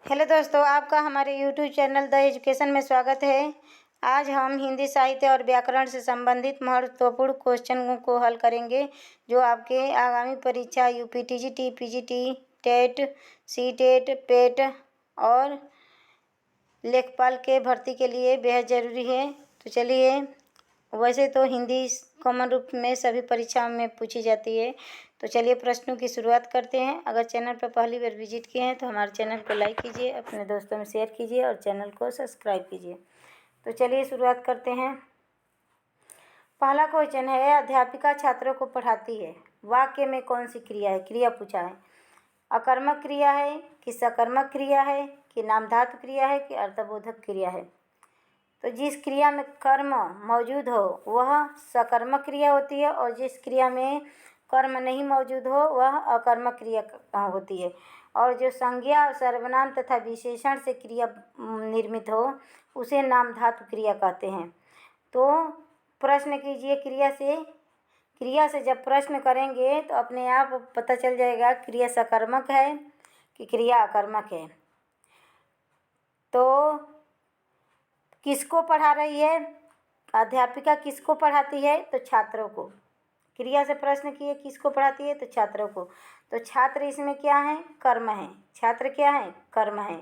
Hello दोस्तों, आपका हमारे यूट्यूब चैनल द एजुकेशन में स्वागत है। आज हम हिंदी साहित्य और व्याकरण से संबंधित महत्वपूर्ण क्वेश्चन को हल करेंगे, जो आपके आगामी परीक्षा यूपीटीजीटी, पीजीटी, टेट, सीटेट, पेट और लेखपाल के भर्ती के लिए बेहद ज़रूरी है। तो चलिए, वैसे तो हिंदी कॉमन रूप में सभी परीक्षाओं में पूछी जाती है। तो चलिए प्रश्नों की शुरुआत करते हैं। अगर चैनल पर पहली बार विजिट किए हैं तो हमारे चैनल को लाइक कीजिए, अपने दोस्तों में शेयर कीजिए और चैनल को सब्सक्राइब कीजिए। तो चलिए शुरुआत करते हैं। पहला क्वेश्चन है, अध्यापिका छात्रों को पढ़ाती है, वाक्य में कौन सी क्रिया है? क्रिया पूछा है। अकर्मक क्रिया है कि सकर्मक क्रिया है कि नामधातु क्रिया है कि अर्थबोधक क्रिया है? तो जिस क्रिया में कर्म मौजूद हो वह सकर्मक क्रिया होती है, और जिस क्रिया में कर्म नहीं मौजूद हो वह अकर्मक क्रिया होती है। और जो संज्ञा, सर्वनाम तथा विशेषण से क्रिया निर्मित हो उसे नामधातु क्रिया कहते हैं। तो प्रश्न कीजिए, क्रिया से जब प्रश्न करेंगे तो अपने आप पता चल जाएगा क्रिया सकर्मक है कि क्रिया अकर्मक है। तो किसको पढ़ा रही है? अध्यापिका किसको पढ़ाती है? तो छात्रों को। क्रिया से प्रश्न किए किसको पढ़ाती है? तो छात्रों को। तो छात्र इसमें क्या है? कर्म है। छात्र क्या है? कर्म है।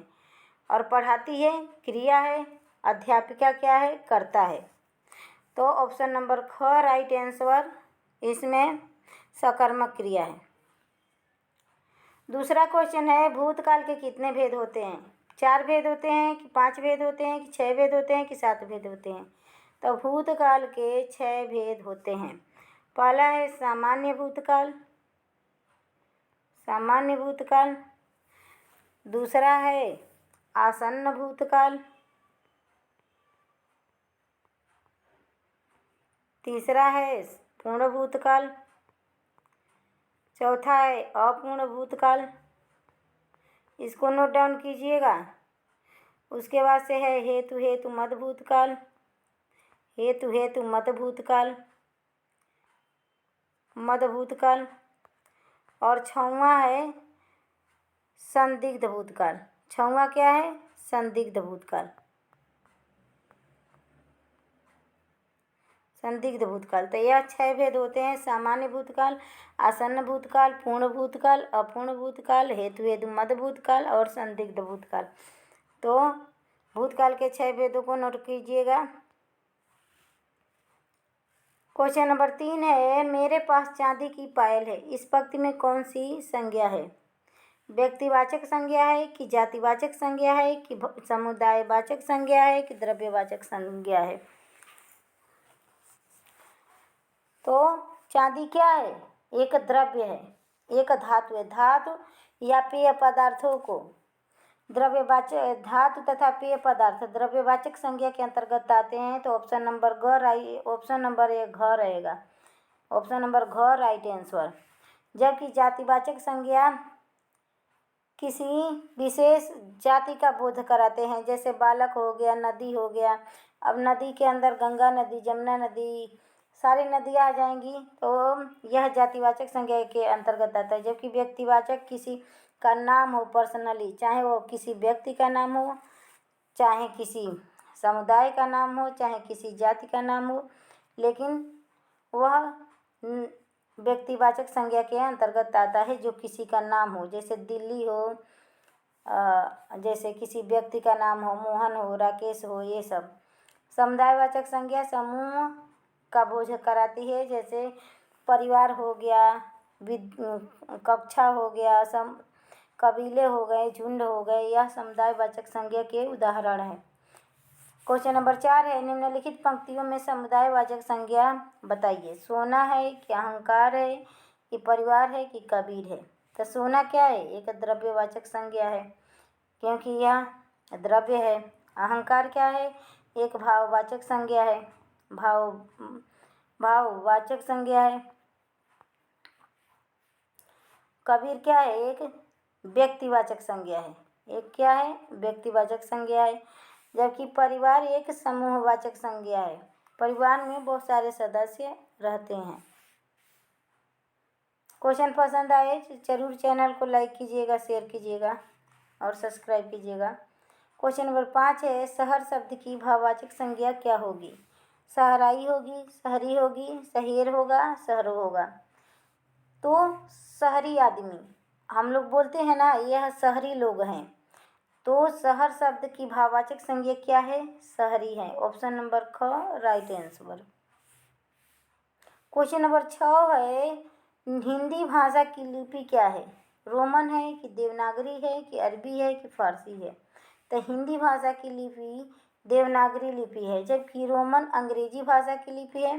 और पढ़ाती है क्रिया है। अध्यापिका क्या है? कर्ता है। तो ऑप्शन नंबर ख राइट आंसर, इसमें सकर्मक क्रिया है। दूसरा क्वेश्चन है, भूतकाल के कितने भेद होते हैं? 4 भेद होते हैं कि 5 भेद होते हैं कि 6 भेद होते हैं कि 7 भेद होते हैं? तो भूतकाल के 6 भेद होते हैं। पहला है सामान्य भूतकाल, सामान्य भूतकाल। दूसरा है आसन्न भूतकाल। तीसरा है पूर्ण भूतकाल। चौथा है अपूर्ण भूतकाल। इसको नोट डाउन कीजिएगा। उसके बाद से है हेतु हेतु मद भूतकाल, हेतु हेतु मत भूतकाल, मद भूतकाल। और छठवां है संदिग्ध भूतकाल। छठवां क्या है? संदिग्ध भूतकाल, संदिग्ध भूतकाल। तो यह 6 भेद होते हैं, सामान्य भूतकाल, आसन्न भूतकाल, पूर्ण भूतकाल, अपूर्ण भूतकाल, हेतु हेतु मद भूतकाल और संदिग्ध भूतकाल। तो भूतकाल के 6 भेदों को नोट कीजिएगा। क्वेश्चन नंबर 3 है, मेरे पास चांदी की पायल है, इस पंक्ति में कौन सी संज्ञा है? व्यक्तिवाचक संज्ञा है कि जातिवाचक संज्ञा है कि समुदायवाचक संज्ञा है कि द्रव्यवाचक संज्ञा है? तो चांदी क्या है? एक द्रव्य है, एक धातु है। धातु या पेय पदार्थों को द्रव्यवाचक, धातु तथा पेय पदार्थ द्रव्यवाचक संज्ञा के अंतर्गत आते हैं। तो option number option number A घ रहेगा। ऑप्शन नंबर घ राइट आंसर। जबकि जातिवाचक संज्ञा किसी विशेष जाति का बोध कराते हैं, जैसे बालक हो गया, नदी हो गया। अब नदी के अंदर गंगा नदी, जमुना नदी, सारी नदियाँ आ जाएंगी, तो यह जातिवाचक संज्ञा के अंतर्गत आता है। जबकि व्यक्तिवाचक किसी का नाम हो पर्सनली, चाहे वो किसी व्यक्ति का नाम हो, चाहे किसी समुदाय का नाम हो, चाहे किसी जाति का नाम हो, लेकिन वह व्यक्तिवाचक संज्ञा के अंतर्गत आता है जो किसी का नाम हो, जैसे दिल्ली हो, जैसे किसी व्यक्ति का नाम हो, मोहन हो, राकेश हो, ये सब। समुदायवाचक संज्ञा समूह का बोझ कराती है, जैसे परिवार हो गया, कक्षा हो गया, कबीले हो गए, झुंड हो गए, यह समुदायवाचक संज्ञा के उदाहरण है। क्वेश्चन नंबर 4 है, निम्नलिखित पंक्तियों में समुदायवाचक संज्ञा बताइए। सोना है कि अहंकार है कि परिवार है कि कबीर है? तो सोना क्या है? एक द्रव्यवाचक संज्ञा है, क्योंकि यह द्रव्य है। अहंकार क्या है? एक भाववाचक संज्ञा है, भाववाचक संज्ञा है। कबीर क्या है? एक व्यक्तिवाचक संज्ञा है। एक क्या है? व्यक्तिवाचक संज्ञा है। जबकि परिवार एक समूहवाचक संज्ञा है, परिवार में बहुत सारे सदस्य रहते हैं। क्वेश्चन पसंद आए जरूर चैनल को लाइक कीजिएगा, शेयर कीजिएगा और सब्सक्राइब कीजिएगा। क्वेश्चन नंबर 5 है, शहर शब्द की भाववाचक संज्ञा क्या होगी? शहराई होगी, शहरी होगी, शहर होगा, शहर होगा। तो शहरी आदमी हम लोग बोलते हैं ना, यह शहरी लोग हैं। तो शहर शब्द की भाववाचक संज्ञा क्या है? शहरी है। ऑप्शन नंबर ख राइट आंसर। क्वेश्चन नंबर 6 है, हिंदी भाषा की लिपि क्या है? रोमन है कि देवनागरी है कि अरबी है कि फारसी है? तो हिंदी भाषा की लिपि देवनागरी लिपि है, जबकि रोमन अंग्रेजी भाषा की लिपि है।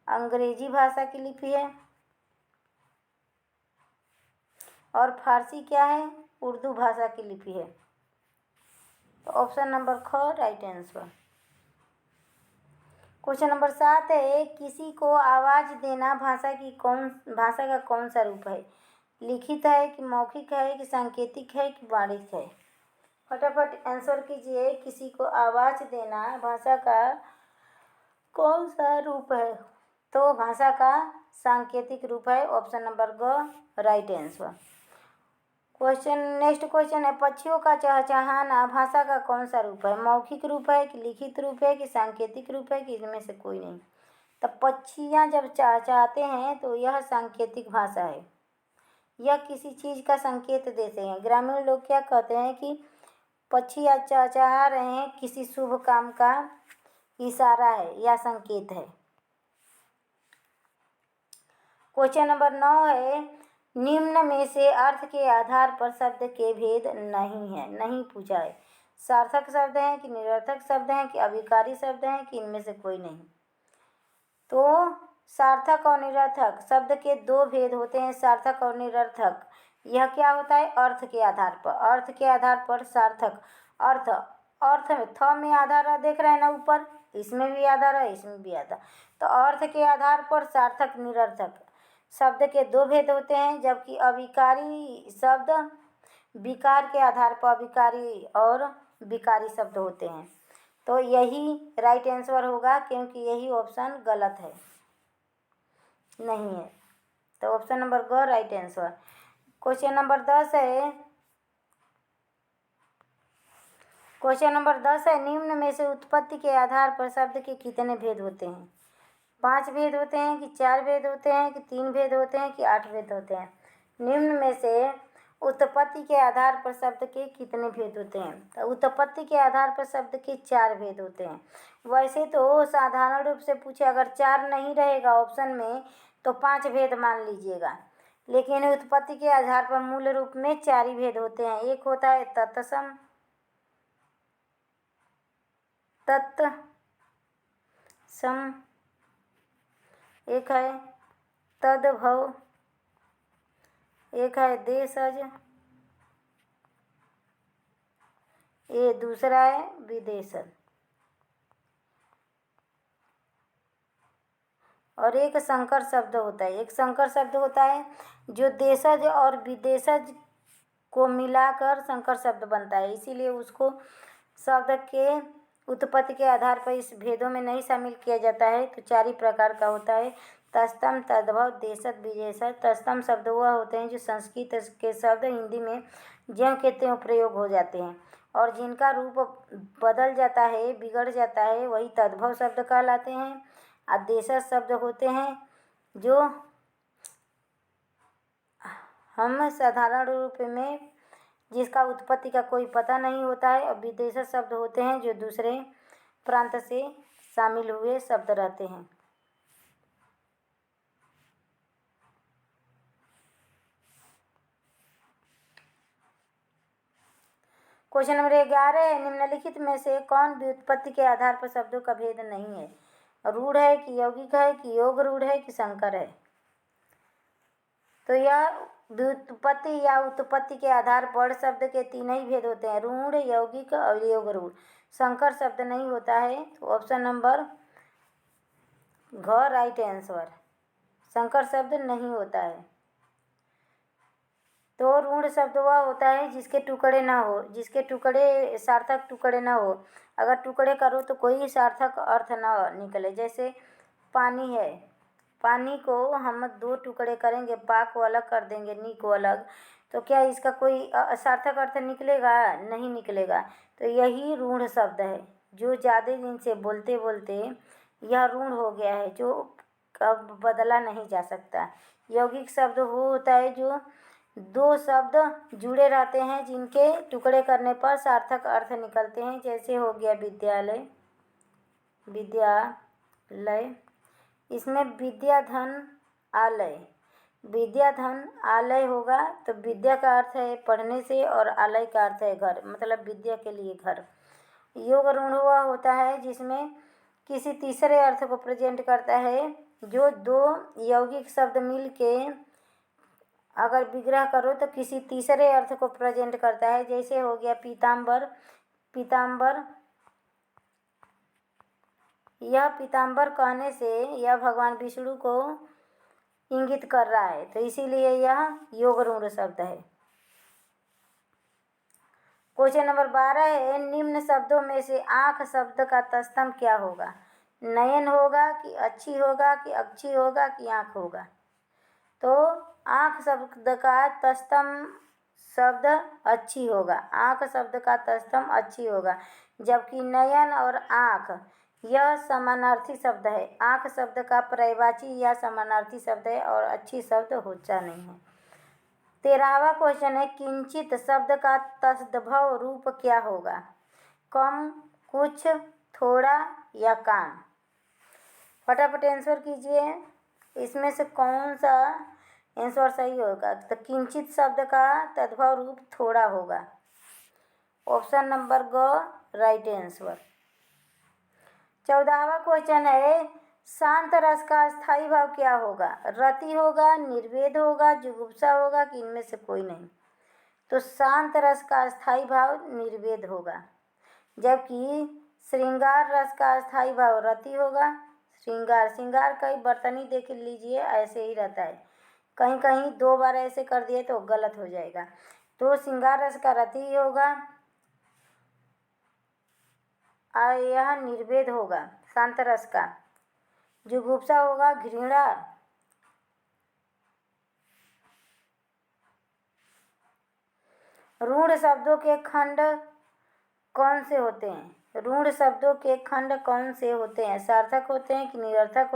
अंग्रेजी भाषा की लिपि है। और फारसी क्या है? उर्दू भाषा की लिपि है। तो ऑप्शन नंबर ख राइट आंसर। क्वेश्चन नंबर 7 है, किसी को आवाज़ देना भाषा का कौन सा रूप है? लिखित है कि मौखिक है कि सांकेतिक है कि वाणिज्यिक है? फटाफट आंसर कीजिए। किसी को आवाज़ देना भाषा का कौन सा रूप है? तो भाषा का सांकेतिक रूप है। ऑप्शन नंबर ग राइट आंसर। नेक्स्ट क्वेश्चन है, पक्षियों का चहचहाना भाषा का कौन सा रूप है? मौखिक रूप है कि लिखित रूप है कि सांकेतिक रूप है कि इनमें से कोई नहीं? तो पक्षियाँ जब चहचहाते हैं तो यह सांकेतिक भाषा है। यह किसी चीज़ का संकेत देते हैं। ग्रामीण लोग क्या कहते हैं कि पक्षी आज चहचहा रहे हैं, किसी शुभ काम का इशारा है या संकेत है। क्वेश्चन नंबर 9 है, निम्न में से अर्थ के आधार पर शब्द के भेद नहीं है। नहीं पूछा है। सार्थक शब्द हैं कि निरर्थक शब्द हैं कि अभिकारी शब्द हैं कि इनमें से कोई नहीं? तो सार्थक और निरर्थक शब्द के दो भेद होते हैं, सार्थक और निरर्थक। यह क्या होता है? अर्थ के आधार पर। अर्थ के आधार पर सार्थक अर्थ में थ में आधार देख रहे हैं ना ऊपर, इसमें भी आधार है, इसमें भी आधार। तो अर्थ के आधार पर सार्थक निरर्थक शब्द के दो भेद होते हैं, जबकि अभिकारी शब्द विकार के आधार पर अभिकारी और विकारी शब्द होते हैं। तो यही राइट आंसर होगा, क्योंकि यही ऑप्शन गलत है, नहीं है। तो ऑप्शन नंबर ग राइट आंसर। क्वेश्चन नंबर 10 है, निम्न में से उत्पत्ति के आधार पर शब्द के कितने भेद होते हैं? 5 भेद होते हैं कि 4 भेद होते हैं कि 3 भेद होते हैं कि 8 भेद होते हैं? निम्न में से उत्पत्ति के आधार पर शब्द के कितने भेद होते हैं? तो उत्पत्ति के आधार पर शब्द के 4 भेद होते हैं। वैसे तो साधारण रूप से पूछे अगर 4 नहीं रहेगा ऑप्शन में तो 5 भेद मान लीजिएगा, लेकिन उत्पत्ति के आधार पर मूल रूप में 4 ही भेद होते हैं। एक होता है तत्सम, एक है तद्भव, एक है देशज, ये दूसरा है विदेशज, और एक संकर शब्द होता है। एक संकर शब्द होता है जो देशज और विदेशज को मिलाकर संकर शब्द बनता है, इसीलिए उसको शब्द के उत्पत्ति के आधार पर इस भेदों में नहीं शामिल किया जाता है। तो 4 ही प्रकार का होता है, तत्सम, तद्भव, देशज, विदेशज। तत्सम शब्द वह होते हैं जो संस्कृत के शब्द हिंदी में ज्यों के त्यों प्रयोग हो जाते हैं और जिनका रूप बदल जाता है, बिगड़ जाता है, वही तद्भव शब्द कहलाते हैं। और देशज शब्द होते हैं जो हम साधारण रूप में जिसका उत्पत्ति का कोई पता नहीं होता है, और विदेशज शब्द होते हैं जो दूसरे प्रांत से शामिल हुए शब्द रहते हैं। क्वेश्चन नंबर 11 है, निम्नलिखित में से कौन व्युत्पत्ति के आधार पर शब्दों का भेद नहीं है? रूढ़ है कि यौगिक है कि योग रूढ़ है कि संकर है? तो यह व्युत्पत्ति या उत्पत्ति के आधार पर शब्द के 3 ही भेद होते हैं, रूढ़, यौगिक और योग रूढ़। संकर शब्द नहीं होता है। तो ऑप्शन नंबर घ राइट आंसर। संकर शब्द नहीं होता है। तो रूढ़ शब्द वह होता है जिसके टुकड़े ना हो, जिसके टुकड़े सार्थक टुकड़े ना हो। अगर टुकड़े करो तो कोई सार्थक अर्थ ना निकले। जैसे पानी है, पानी को हम 2 टुकड़े करेंगे, पा को अलग कर देंगे, नी को अलग, तो क्या इसका कोई सार्थक अर्थ निकलेगा? नहीं निकलेगा। तो यही रूढ़ शब्द है, जो ज़्यादा दिन से बोलते बोलते यह रूढ़ हो गया है, जो अब बदला नहीं जा सकता। यौगिक शब्द वो होता है जो दो शब्द जुड़े रहते हैं, जिनके टुकड़े करने पर सार्थक अर्थ निकलते हैं। जैसे हो गया विद्यालय, विद्यालय, इसमें विद्या धन आलय, विद्या धन आलय होगा तो विद्या का अर्थ है पढ़ने से और आलय का अर्थ है घर, मतलब विद्या के लिए घर। योग ऋण हुआ होता है जिसमें किसी तीसरे अर्थ को प्रेजेंट करता है, जो दो यौगिक शब्द मिल के अगर विग्रह करो तो किसी तीसरे अर्थ को प्रेजेंट करता है। जैसे हो गया पीताम्बर, पीताम्बर, यह पीताम्बर कहने से यह भगवान विष्णु को इंगित कर रहा है, तो इसीलिए यह योग रूढ़ शब्द है। क्वेश्चन नंबर 12 है, निम्न शब्दों में से आँख शब्द का तत्सम क्या होगा? नयन होगा कि अच्छी होगा कि अच्छी होगा कि आँख होगा? तो आँख शब्द का तत्सम शब्द अच्छी होगा, आँख शब्द का तत्सम अच्छी होगा, जबकि नयन और आँख यह समानार्थी शब्द है। आँख शब्द का पर्यायवाची या समानार्थी शब्द है और अच्छी शब्द होता नहीं है। 13वां क्वेश्चन है, किंचित शब्द का तद्भव रूप क्या होगा? कम, कुछ, थोड़ा या काम? फटाफट आंसर कीजिए, इसमें से कौन सा आंसर सही होगा? तो किंचित शब्द का तद्भव रूप थोड़ा होगा। ऑप्शन नंबर ग राइट आंसर। 14वां क्वेश्चन है, शांत रस का स्थायी भाव क्या होगा? रति होगा, निर्वेद होगा, जुगुप्सा होगा कि इनमें से कोई नहीं? तो शांत रस का स्थायी भाव निर्वेद होगा, जबकि श्रृंगार रस का स्थायी भाव रति होगा। श्रृंगार कई बर्तनी देख लीजिए, ऐसे ही रहता है, कहीं कहीं 2 बार ऐसे कर दिए तो गलत हो जाएगा। तो श्रृंगार रस का रति ही होगा और यह निर्वेद होगा शांत रस का। जुगुप्सा होगा घृणा। रूढ़ शब्दों के खंड कौन से होते हैं? रूढ़ शब्दों के खंड कौन से होते हैं? सार्थक होते हैं कि निरर्थक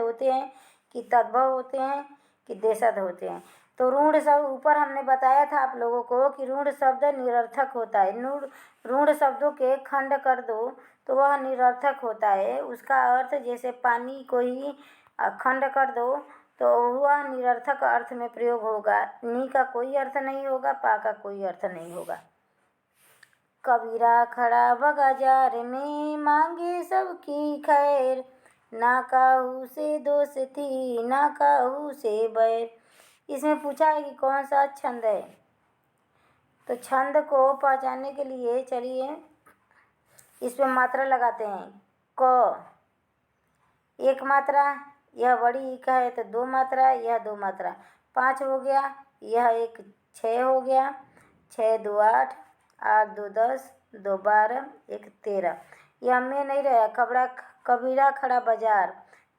होते हैं कि तद्भव होते हैं कि देशज होते हैं? तो रूढ़ शब्द ऊपर हमने बताया था आप लोगों को कि रूढ़ शब्द निरर्थक होता है। रूढ़ शब्दों के खंड कर दो तो वह निरर्थक होता है। उसका अर्थ जैसे पानी को ही खंड कर दो तो वह निरर्थक अर्थ में प्रयोग होगा। नी का कोई अर्थ नहीं होगा, पा का कोई अर्थ नहीं होगा। कबीरा खड़ा बाजार में मांगे सबकी खैर, ना काहू से दोष थी ना काहू से बैर। इसमें पूछा है कि कौन सा छंद है, तो छंद को पहचानने के लिए चलिए इस पे मात्रा लगाते हैं। क एक मात्रा, यह बड़ी इका है तो 2 मात्रा, यह 2 मात्रा, 5 हो गया, यह एक 6 हो गया, 6 2 8, 8 2 10, 2 12, 1 13। यह में नहीं रहा, कबीरा खड़ा बाजार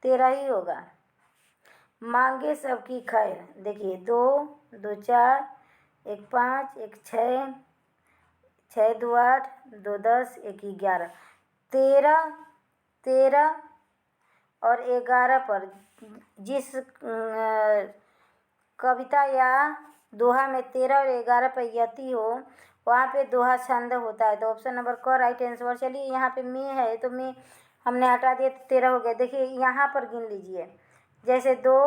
13 ही होगा। मांगे सबकी खैर, देखिए 2 2 4, 1 5, 1 6, 6 2 8, 2 10, 1 11, 13 और 11 पर जिस कविता या दोहा में 13 और 11 पर यति हो वहाँ पे दोहा छंद होता है। तो ऑप्शन नंबर क राइट आंसर। चलिए यहाँ पे में है तो में हमने हटा दिया तो 13 हो गया। देखिए यहाँ पर गिन लीजिए, जैसे 2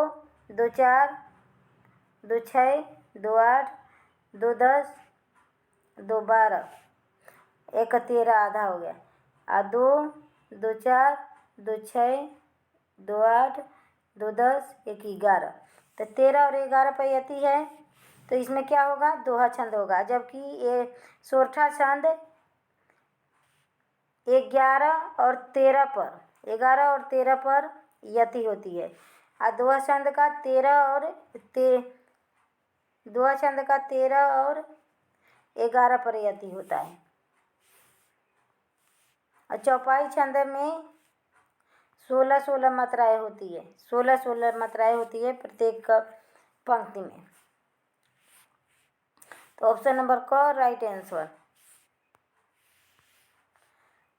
2 4, 2 6, 2 8, 2 10, 2 12, 1 13 आधा हो गया, और 2 2 4, 2 6, 2 8, 2 10, 1 11। तो 13 और 11 पर यति है तो इसमें क्या होगा? दोहा छंद होगा। जबकि ये सोरठा छंद 11 और 13 पर, 11 और 13 पर यति होती है, और दोहा छंद का 13 और 11 पर यति होता है। और चौपाई छंद में 16 मात्राएं होती है, 16 मात्राएं होती है प्रत्येक पंक्ति में। तो ऑप्शन नंबर क राइट आंसर।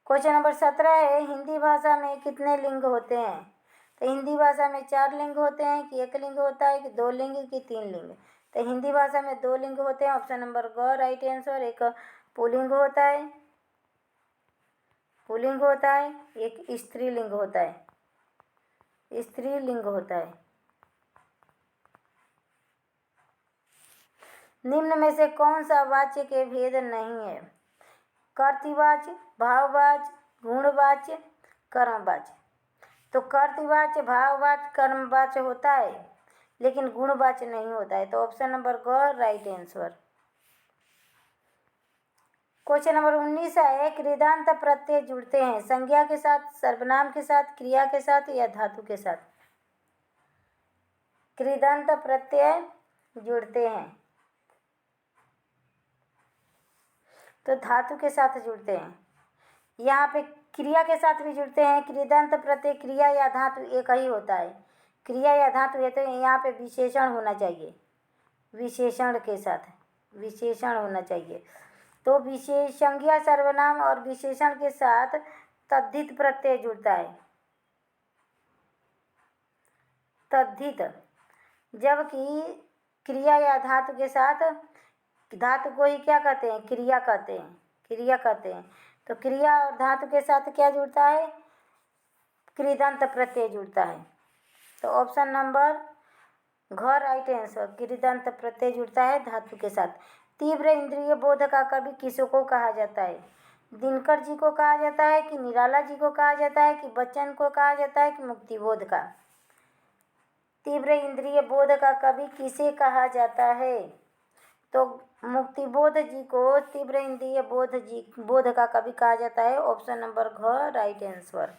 क्वेश्चन नंबर 17 है, हिंदी भाषा में कितने लिंग होते हैं? तो हिंदी भाषा में 4 लिंग होते हैं कि 1 लिंग होता है कि 2 लिंग कि 3 लिंग? तो हिंदी भाषा में 2 लिंग होते हैं, ऑप्शन नंबर ग राइट आंसर। एक पुल्लिंग होता है, पुल्लिंग होता है, एक स्त्रीलिंग होता है, स्त्रीलिंग होता है। निम्न में से कौन सा वाच्य के भेद नहीं है? कर्तृवाच्य, भाववाच्य, गुणवाच्य, कर्मवाच्य। तो कर्तृवाच्य, भाववाच्य, कर्मवाच्य होता है लेकिन गुणवाच्य नहीं होता है, तो ऑप्शन नंबर ग राइट आंसर। क्वेश्चन नंबर 19 है, कृदंत प्रत्यय जुड़ते हैं संज्ञा के साथ, सर्वनाम के साथ, क्रिया के साथ या धातु के साथ? कृदंत प्रत्यय जुड़ते हैं तो धातु के साथ जुड़ते हैं। यहाँ पे क्रिया के साथ भी जुड़ते हैं। कृदंत प्रत्यय क्रिया या धातु एक ही होता है, क्रिया या धातु है तो यहाँ पे विशेषण होना चाहिए, विशेषण के साथ विशेषण होना चाहिए। तो विशेषज्ञ सर्वनाम और विशेषण के साथ तद्धित प्रत्यय जुड़ता है, तद्धित। जबकि क्रिया या धातु के साथ, धातु को ही क्या कहते हैं? क्रिया कहते हैं, क्रिया कहते हैं। तो क्रिया और धातु के साथ क्या जुड़ता है? कृदंत प्रत्यय जुड़ता है। तो ऑप्शन नंबर घ राइट आंसर, कृदंत प्रत्यय जुड़ता है धातु के साथ। तीव्र इंद्रिय बोध का कवि किसको कहा जाता है? दिनकर जी को कहा जाता है कि निराला जी को कहा जाता है कि बच्चन को कहा जाता है कि मुक्तिबोध का? तीव्र इंद्रिय बोध का कवि किसे कहा जाता है? तो मुक्तिबोध जी को तीव्र इंद्रिय बोध का कवि कहा जाता है, ऑप्शन नंबर घ राइट आंसर।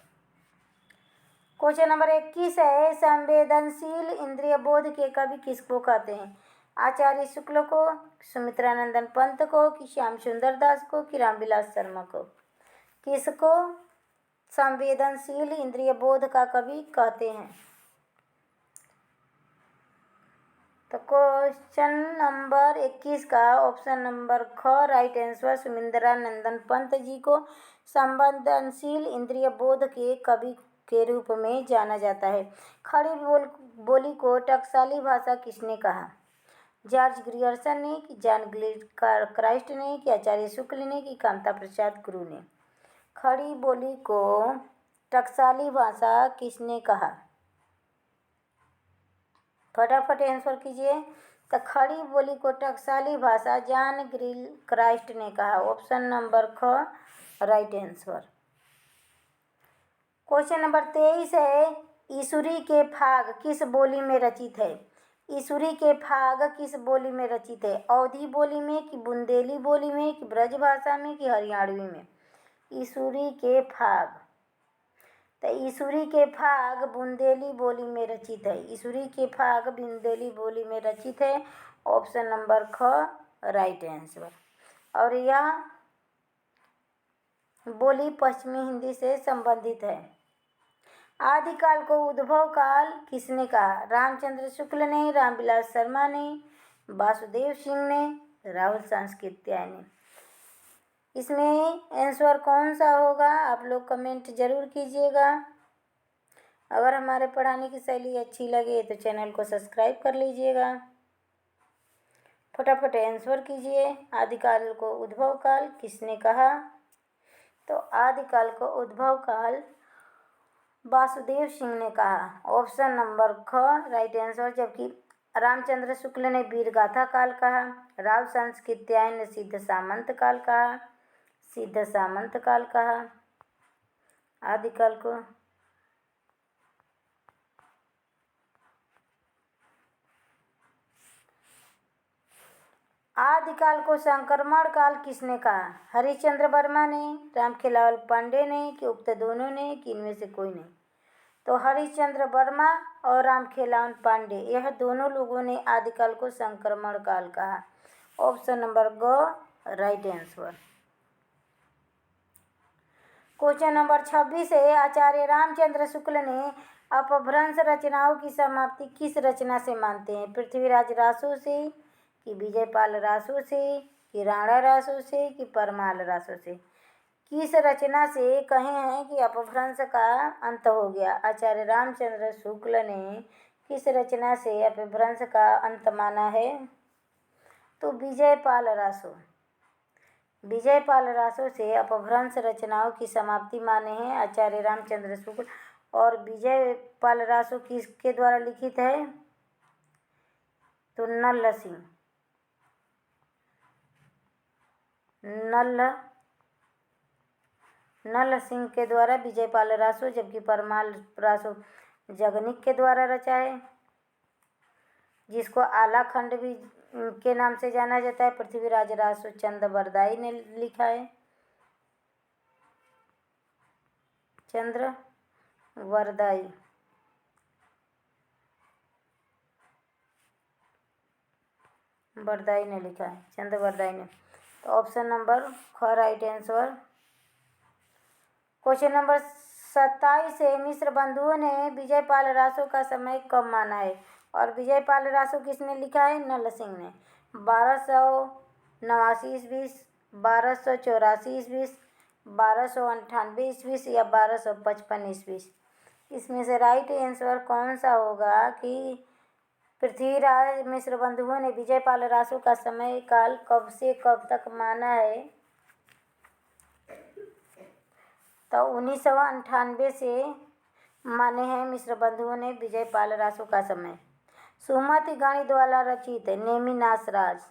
क्वेश्चन नंबर 21 है, संवेदनशील इंद्रिय बोध के कवि किसको कहते हैं? आचार्य शुक्ल को, सुमित्रानंदन पंत को, कि श्याम सुंदर दास को, कि रामविलास शर्मा को? किसको संवेदनशील इंद्रिय बोध का कवि कहते हैं? तो क्वेश्चन नंबर 21 का ऑप्शन नंबर ख राइट आंसर, सुमित्रानंदन पंत जी को संवेदनशील इंद्रिय बोध के कवि के रूप में जाना जाता है। खड़ी बोली को टकसाली भाषा किसने कहा? जॉर्ज ग्रियर्सन ने, कि जॉन क्राइस्ट ने, कि आचार्य शुक्ल ने, कि कामता प्रसाद गुरु ने? खड़ी बोली को टकसाली भाषा किसने कहा? फटाफट आंसर कीजिए। तो खड़ी बोली को टकसाली भाषा जॉन क्राइस्ट ने कहा, ऑप्शन नंबर ख राइट आंसर। क्वेश्चन नंबर 23 है, ईसुरी के फाग किस बोली में रचित है? ईसुरी के फाग किस बोली में रचित है? अवधी बोली में, कि बुंदेली बोली में, कि ब्रज भाषा में, कि हरियाणवी में? ईसुरी के फाग, तो ईसुरी के फाग बुंदेली बोली में रचित है, ईसुरी के फाग बुंदेली बोली में रचित है, ऑप्शन नंबर ख राइट आंसर। और यह बोली पश्चिमी हिंदी से संबंधित है। आदिकाल को उद्भव काल किसने कहा? रामचंद्र शुक्ल ने, रामविलास शर्मा ने, वासुदेव सिंह ने, राहुल सांस्कृत्याय ने? इसमें आंसर कौन सा होगा? आप लोग कमेंट जरूर कीजिएगा। अगर हमारे पढ़ाने की शैली अच्छी लगे तो चैनल को सब्सक्राइब कर लीजिएगा। फटाफट आंसर कीजिए। आदिकाल को उद्भव काल किसने कहा? तो आदिकाल को उद्भव काल वासुदेव सिंह ने कहा, ऑप्शन नंबर ख राइट आंसर। जबकि रामचंद्र शुक्ल ने वीरगाथा काल कहा, राव सांस्कृत्याय ने सिद्ध सामंत काल कहा, सिद्ध सामंत काल कहा आदिकाल को। आदिकाल को संक्रमण काल किसने कहा? हरिश्चंद्र वर्मा ने, रामखेलावन पांडे ने, कि उक्त दोनों ने, कि इनमें से कोई नहीं? तो हरिश्चंद्र वर्मा और रामखेलावन पांडे, यह दोनों लोगों ने आदिकाल को संक्रमण काल कहा, ऑप्शन नंबर ग राइट आंसर। क्वेश्चन नंबर 26 है, आचार्य रामचंद्र शुक्ल ने अपभ्रंश रचनाओं की समाप्ति किस रचना से मानते हैं? पृथ्वीराज रासो से, कि विजयपाल रासो से, कि राणा रासो से, कि परमाल रासो से। किस रचना से कहे हैं कि अपभ्रंश का अंत हो गया? आचार्य रामचंद्र शुक्ल ने किस रचना से अपभ्रंश का अंत माना है? तो विजयपाल रासो। विजयपाल रासो से अपभ्रंश रचनाओं की समाप्ति माने हैं आचार्य रामचंद्र शुक्ल। और विजयपाल रासो किसके द्वारा लिखित है? तो नल सिंह। नल सिंह के द्वारा विजयपाल रासो, जबकि परमाल रासो जगनिक के द्वारा रचा है, जिसको आला खंड भी के नाम से जाना जाता है। पृथ्वीराज रासो चंद्रवरदाई ने लिखा है। चंद्रवरदाई ने लिखा है, चंद्रवरदाई ने। तो ऑप्शन नंबर ख राइट आंसर। क्वेश्चन नंबर 27 है, मिश्र बंधुओं ने विजयपाल रासो का समय कब माना है? और विजयपाल रासो किसने लिखा है? नल सिंह ने। 1289 ईस्वी, 1284 ईस्वी, 1298 ईस्वी या 1255 ईस्वी? इसमें से राइट आंसर कौन सा होगा कि पृथ्वीराज मिश्र बंधुओं ने विजयपाल रासो का समय काल कब से कब तक माना है? तो 1998 से माने हैं मिश्र बंधुओं ने विजयपाल रासो का समय। सुमति गणि द्वारा रचित नेमिनाथ रास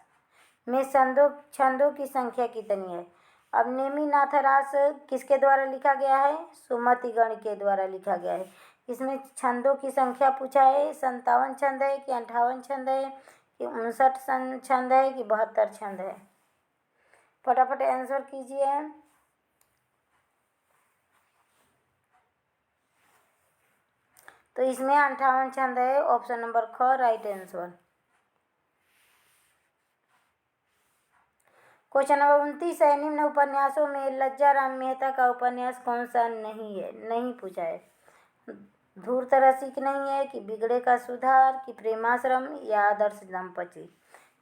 में छंदों की संख्या कितनी है? अब नेमिनाथ रास किसके द्वारा लिखा गया है? सुमति गण के द्वारा लिखा गया है। इसमें छंदों की संख्या पूछा है, 57 छंद है कि 58 छंद है कि 59 छंद है कि 72 छंद है? फटाफट आंसर कीजिए। तो इसमें 58 छंद है, ऑप्शन नंबर ख राइट आंसर। क्वेश्चन नंबर 29 है, निम्न उपन्यासों में लज्जाराम मेहता का उपन्यास कौन सा नहीं पूछा है? धूर्त रसिक नहीं है कि बिगड़े का सुधार कि प्रेमाश्रम या आदर्श दंपति?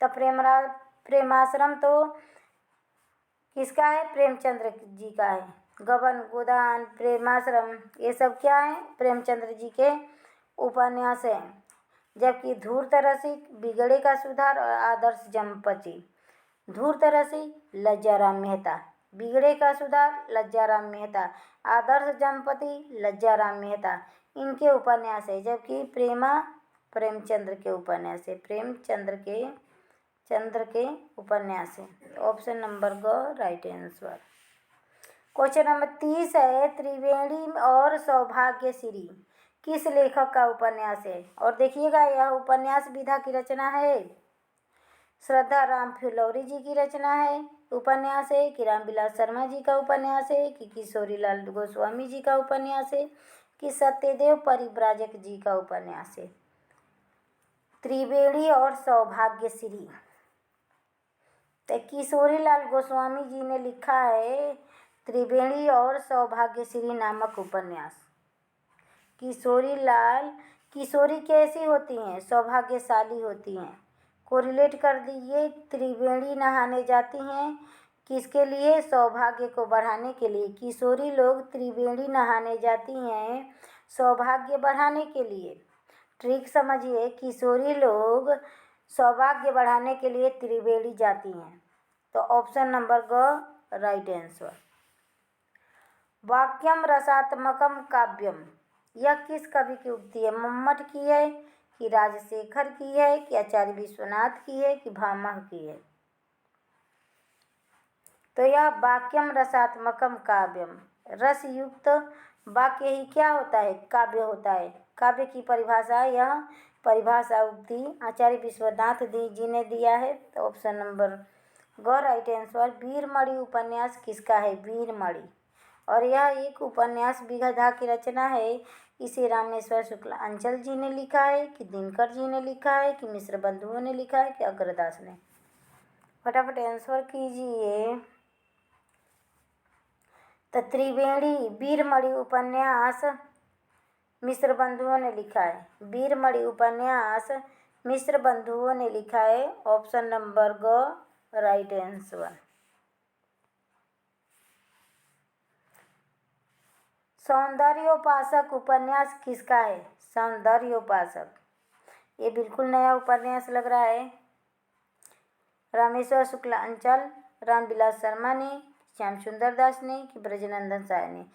तो प्रेमाश्रम तो किसका है? प्रेमचंद्र जी का है। गबन, गोदान, प्रेमाश्रम ये सब क्या है? प्रेमचंद्र जी के उपन्यास हैं। जबकि धूर्त रसिक, बिगड़े का सुधार और आदर्श दंपति। धूर्त रसिक लज्जाराम मेहता, बिगड़े का सुधार लज्जाराम मेहता, आदर्श दंपति लज्जाराम मेहता इनके उपन्यास है। जबकि प्रेमचंद्र के उपन्यास है। प्रेमचंद्र के उपन्यास है। ऑप्शन नंबर ग राइट आंसर। क्वेश्चन नंबर 30 है, त्रिवेणी और सौभाग्यश्री किस लेखक का उपन्यास है? और देखिएगा यह उपन्यास विधा की रचना है, श्रद्धा राम फिलौरी जी की रचना है, उपन्यास है कि रामविलास शर्मा जी का उपन्यास है कि किशोरीलाल गोस्वामी जी का उपन्यास है कि सत्यदेव परिव्राजक जी का उपन्यास है? त्रिवेणी और सौभाग्यश्री। तो किशोरीलाल गोस्वामी जी ने लिखा है त्रिवेणी और सौभाग्यश्री नामक उपन्यास। किशोरी कैसी होती हैं? सौभाग्यशाली होती हैं। कोरिलेट कर दीजिए। त्रिवेणी नहाने जाती हैं किसके लिए? सौभाग्य को बढ़ाने के लिए। किशोरी लोग त्रिवेणी नहाने जाती हैं सौभाग्य बढ़ाने के लिए। ट्रिक समझिए, किशोरी लोग सौभाग्य बढ़ाने के लिए त्रिवेणी जाती हैं। तो ऑप्शन नंबर ग राइट आंसर। वाक्यम रसात्मकम काव्यम, यह किस कवि की उक्ति है? मम्मट की है कि राजशेखर की है कि आचार्य विश्वनाथ की है कि भामह की है? तो यह वाक्यम रसात्मकम काव्यम, रसयुक्त वाक्य ही क्या होता है? काव्य होता है। काव्य की परिभाषा, यह परिभाषा उक्ति आचार्य विश्वनाथ जी ने दिया है। तो ऑप्शन नंबर ग राइट आंसर। वीरमणि उपन्यास किसका है? वीरमणि। और यह एक उपन्यास विधा की रचना है। इसे रामेश्वर शुक्लांचल जी ने लिखा है कि दिनकर जी ने लिखा है कि मिश्र बंधुओं ने लिखा है कि अग्रदास ने? फटाफट आंसर कीजिए। तो त्रिवेणी वीरमणि उपन्यास मिश्र बंधुओं ने लिखा है। वीरमणि उपन्यास मिश्र बंधुओं ने लिखा है ऑप्शन नंबर ग राइट आंसर। सौंदर्योपासक उपन्यास किसका है? सौंदर्योपासक, ये बिल्कुल नया उपन्यास लग रहा है। रामेश्वर शुक्लांचल, रामविलास शर्मा ने, श्याम सुंदर दास ने कि ब्रजनंदन साय ने?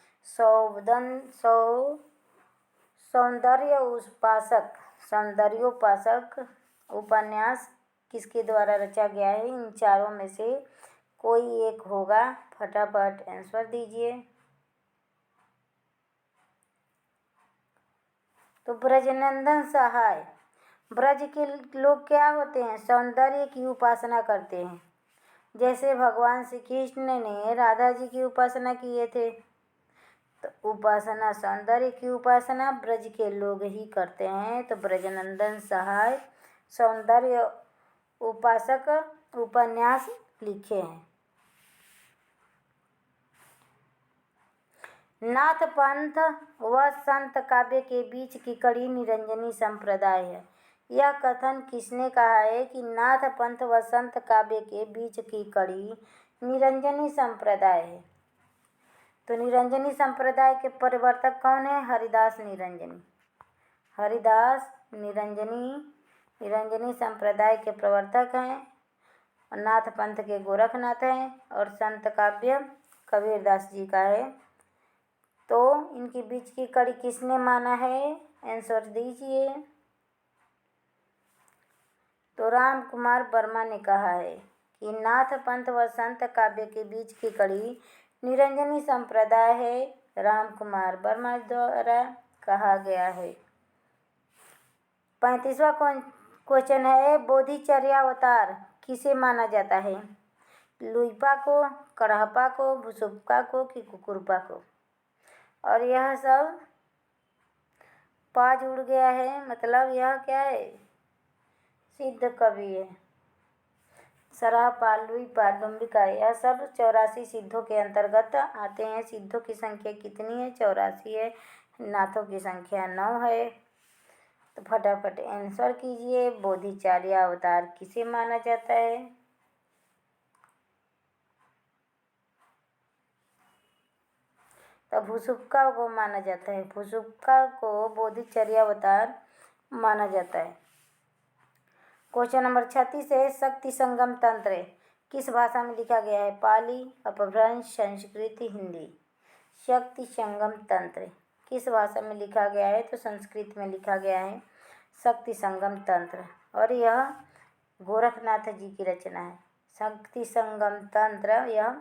सौंदर्योपासक उपन्यास किसके द्वारा रचा गया है? इन चारों में से कोई एक होगा, फटाफट आंसर दीजिए। तो ब्रजनंदन सहाय। ब्रज के लोग क्या होते हैं? सौंदर्य की उपासना करते हैं। जैसे भगवान श्री कृष्ण ने राधा जी की उपासना किए थे, तो उपासना, सौंदर्य की उपासना ब्रज के लोग ही करते हैं। तो ब्रजनंदन सहाय सौंदर्य उपासक उपन्यास लिखे हैं। नाथ पंथ व संत काव्य के बीच की कड़ी निरंजनी संप्रदाय है। यह कथन किसने कहा है कि नाथ पंथ व संत काव्य के बीच की कड़ी निरंजनी संप्रदाय है? तो निरंजनी संप्रदाय के प्रवर्तक कौन है? हरिदास निरंजनी। हरिदास निरंजनी संप्रदाय के प्रवर्तक हैं। नाथ पंथ के गोरखनाथ हैं और संत काव्य कबीरदास जी का है। तो इनके बीच की कड़ी किसने माना है? आंसर दीजिए। तो राम कुमार वर्मा ने कहा है कि नाथ पंथ व संत काव्य के बीच की कड़ी निरंजनी संप्रदाय है। राम कुमार वर्मा द्वारा कहा गया है। 35वां क्वेश्चन है, बोधिचर्यावतार किसे माना जाता है? लुइपा को, कड़हपा को, भुसुप्पा को कि कुकुरपा को? और यह सब पा जुड़ गया है, मतलब यह क्या है? सिद्ध कवि है। सराहपा, लुइपा, डुम्बिका, यह सब 84 सिद्धों के अंतर्गत आते हैं। सिद्धों की संख्या कितनी है? 84 है। नाथों की संख्या 9 है। तो फटाफट आंसर कीजिए। बोधिचर्या अवतार किसे माना जाता है? तो भुसुप्पा को माना जाता है। भुसुप्पा को बोधिचर्या अवतार माना जाता है। क्वेश्चन नंबर 36 है, शक्ति संगम तंत्र किस भाषा में लिखा गया है? पाली, अपभ्रंश, संस्कृत, हिंदी? शक्ति संगम तंत्र किस भाषा में लिखा गया है? तो संस्कृत में लिखा गया है शक्ति संगम तंत्र, और यह गोरखनाथ जी की रचना है। शक्ति संगम तंत्र यह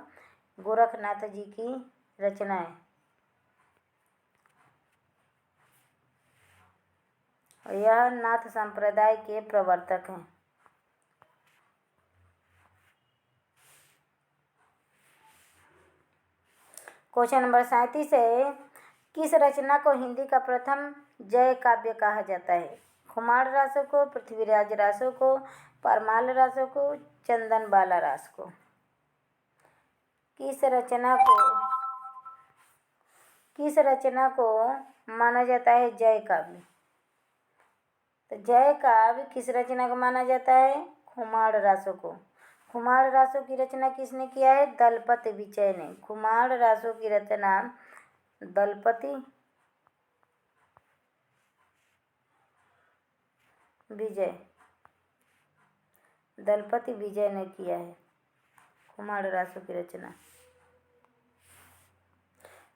गोरखनाथ जी की रचना है। यह नाथ संप्रदाय के प्रवर्तक हैं। क्वेश्चन नंबर 37 है, किस रचना को हिंदी का प्रथम जय काव्य कहा जाता है? खुमार रासों को, पृथ्वीराज रासों को, परमाल रासों को, चंदन बाला रास को? किस रचना को माना जाता है जय काव्य? तो जय काव्य किस रचना को माना जाता है? खुमार रासों को। खुमार रासों की रचना किसने किया है? दलपति विजय ने। खुमार रासों की रचना दलपति विजय ने किया है खुमार रासों की रचना।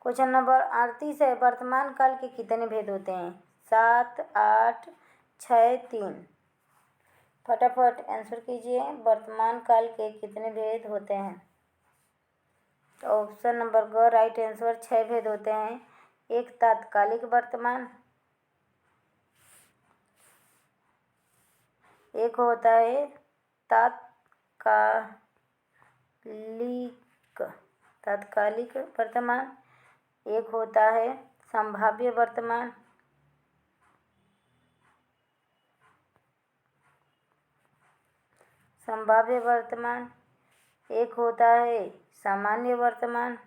क्वेश्चन नंबर 38 है, वर्तमान काल के कितने भेद होते हैं? 7, 8, 6, 3? फटाफट आंसर कीजिए। वर्तमान काल के कितने भेद होते हैं? तो ऑप्शन नंबर ग राइट आंसर। 6 भेद होते हैं। एक तात्कालिक वर्तमान, एक होता है तात्कालिक वर्तमान, एक होता है संभाव्य वर्तमान, एक होता है सामान्य वर्तमान,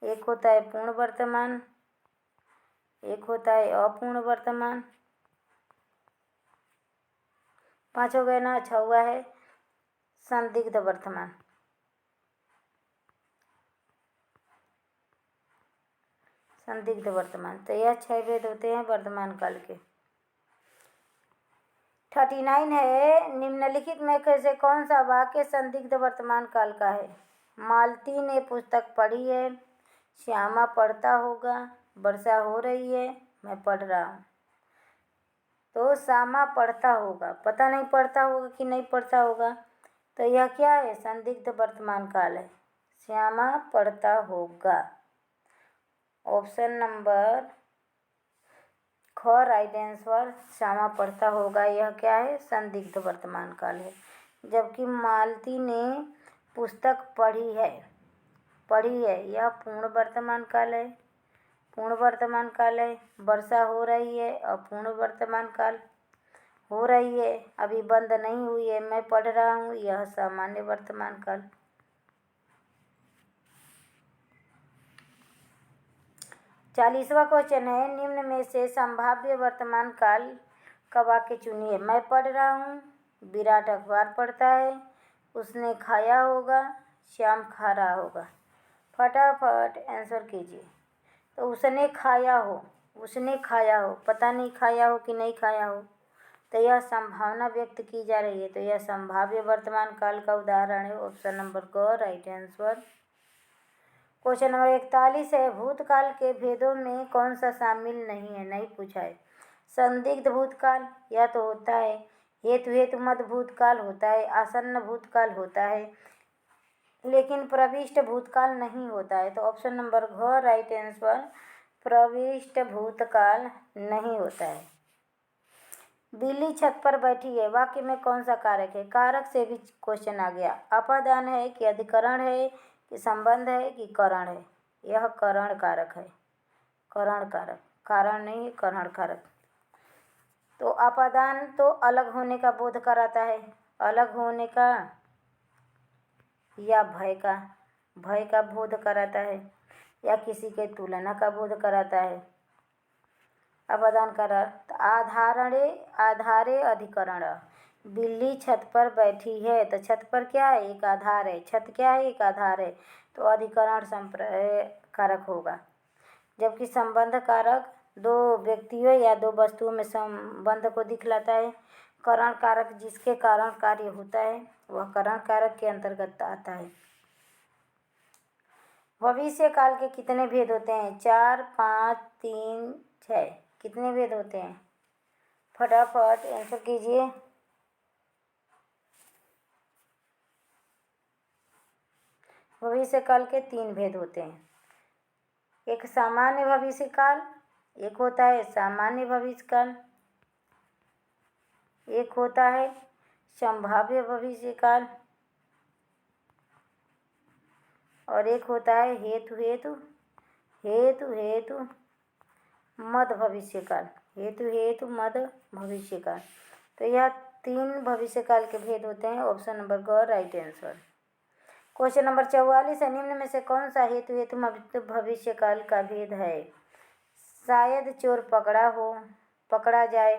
एक होता है पूर्ण वर्तमान, एक होता है अपूर्ण वर्तमान। 5 हो गए ना। 6वां है संदिग्ध वर्तमान। संदिग्ध वर्तमान। तो यह 6 भेद होते हैं वर्तमान काल के। 39 है निम्नलिखित में से कौन सा वाक्य संदिग्ध वर्तमान काल का है? मालती ने पुस्तक पढ़ी है, श्यामा पढ़ता होगा, वर्षा हो रही है, मैं पढ़ रहा हूँ। तो श्यामा पढ़ता होगा, पता नहीं पढ़ता होगा कि नहीं पढ़ता होगा, तो यह क्या है? संदिग्ध वर्तमान काल है। श्यामा पढ़ता होगा। ऑप्शन नंबर ख राइट आंसर। श्यामा पढ़ता होगा यह क्या है? संदिग्ध वर्तमान काल है। जबकि मालती ने पुस्तक पढ़ी है यह पूर्ण वर्तमान काल है। पूर्ण वर्तमान काल है। वर्षा हो रही है अपूर्ण वर्तमान काल। हो रही है अभी बंद नहीं हुई है, मैं पढ़ रहा हूँ, यह सामान्य वर्तमान काल। 40वां क्वेश्चन है निम्न में से संभाव्य वर्तमान काल का वाक्य चुनिए। मैं पढ़ रहा हूँ, विराट अखबार पढ़ता है, उसने खाया होगा, श्याम खा रहा होगा। फटाफट आंसर कीजिए। तो उसने खाया हो, पता नहीं खाया हो कि नहीं खाया हो, तो यह संभावना व्यक्त की जा रही है। तो यह संभाव्य वर्तमान काल का उदाहरण है। ऑप्शन नंबर ग राइट आंसर। क्वेश्चन नंबर 41 है भूतकाल के भेदों में कौन सा शामिल नहीं है? नहीं पूछा है। संदिग्ध भूतकाल यह तो होता है, हेतु मद भूतकाल होता है, आसन्न भूतकाल होता है, लेकिन प्रविष्ट भूतकाल नहीं होता है। तो ऑप्शन नंबर घ राइट आंसर। प्रविष्ट भूतकाल नहीं होता है। बिल्ली छत पर बैठी है वाक्य में कौन सा कारक है? कारक से भी क्वेश्चन आ गया। अपादान है कि अधिकरण है कि संबंध है कि करण है? यह करण कारक है। करण कारक, कारण नहीं, करण कारक। तो अपादान तो अलग होने का बोध कराता है, अलग होने का या भय का बोध कराता है, या किसी के तुलना का बोध कराता है। अपादान कारक आधारे अधिकरण। बिल्ली छत पर बैठी है, तो छत पर क्या है? एक आधार है। छत क्या है? एक आधार है। तो अधिकरण कारक होगा। जबकि संबंध कारक दो व्यक्तियों या दो वस्तुओं में संबंध को दिखलाता है। करण कारक जिसके कारण कार्य होता है वह करण कारक के अंतर्गत आता है। भविष्य काल के कितने भेद होते हैं? 4, 5, 3, 6। कितने भेद होते हैं? फटाफट आंसर कीजिए। भविष्य काल के 3 भेद होते हैं। एक सामान्य भविष्य काल, एक होता है सामान्य भविष्य काल, एक होता है संभाव्य भविष्य काल, और एक होता है हेतु मद भविष्य काल। हेतु मद भविष्य काल। तो यह 3 भविष्य काल के भेद होते हैं। ऑप्शन नंबर ग राइट आंसर। क्वेश्चन नंबर 44 है निम्न में से कौन सा हेतु मद भविष्य काल का भेद है? शायद चोर पकड़ा जाए,